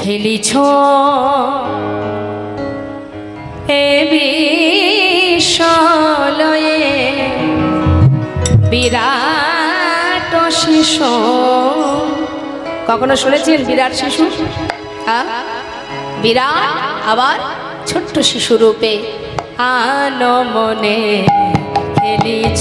খেলিছ এ বিশ্বলয়ে বিরাট শিশু। কখনো শুনেছেন বিরাট শিশু? বিরাট আবার ছোট্ট শিশু রূপে আনো মনে খেলিছ।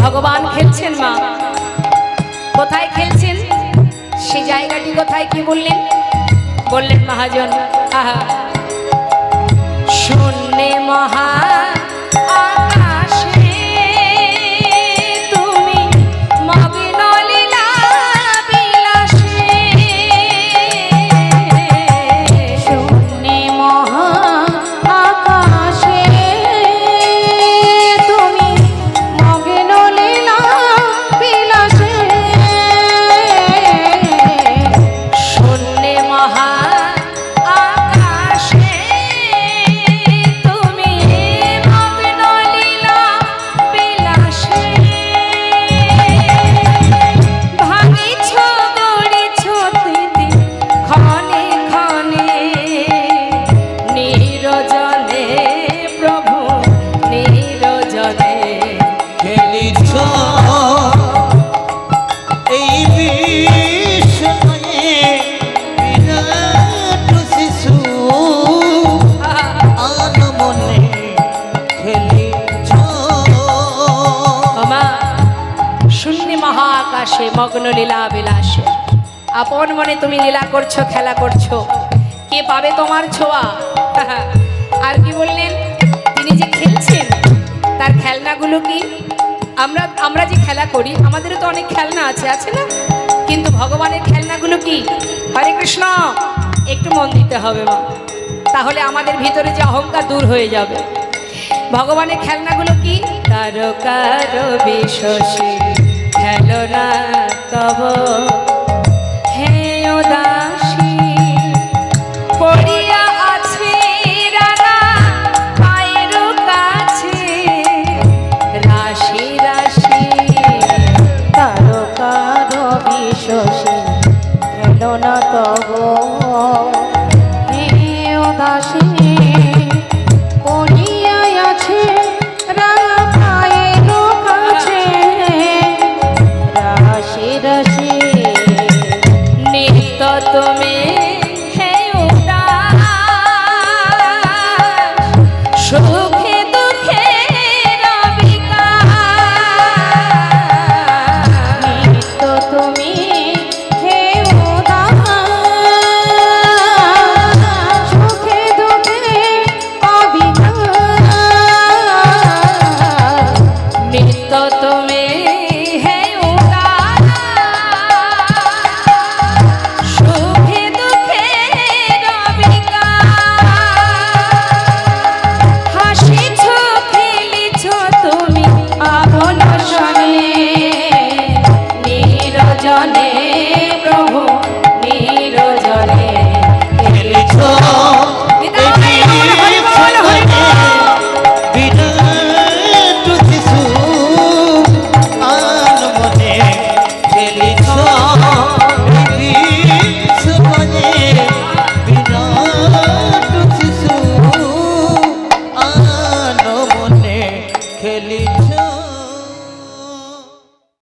ভগবান খেলছেন মা, কোথায় খেলছেন সেই জায়গাটি কোথায় কি বললেন? বললেন মহাজন আহা শূন্যে মহা মগ্ন লীলা বিলাসে আপন মনে তুমি লীলা করছো, খেলা করছো, কে পাবে তোমার ছোঁয়া? আর কি বললেন? তিনি যে খেলছেন তার খেলনাগুলো কি? আমরা যে খেলা করি আমাদেরও তো অনেক খেলনা আছে না? কিন্তু ভগবানের খেলনাগুলো কি? হরে কৃষ্ণ, একটু মন দিতে হবে মা, তাহলে আমাদের ভিতরে যে অহংকার দূর হয়ে যাবে। ভগবানের খেলনাগুলো কি? তারকার বিশ্বসী খেলনা তব হে উদাসী পড়িয়া আছে রানা পায়ের কাছে রাশি রাশি তারকার বিশ্বসী খেলনা তব হে উদাসী পড়িয়া আছে রানা পায়ের কাছে রাশি নিত্য তুমি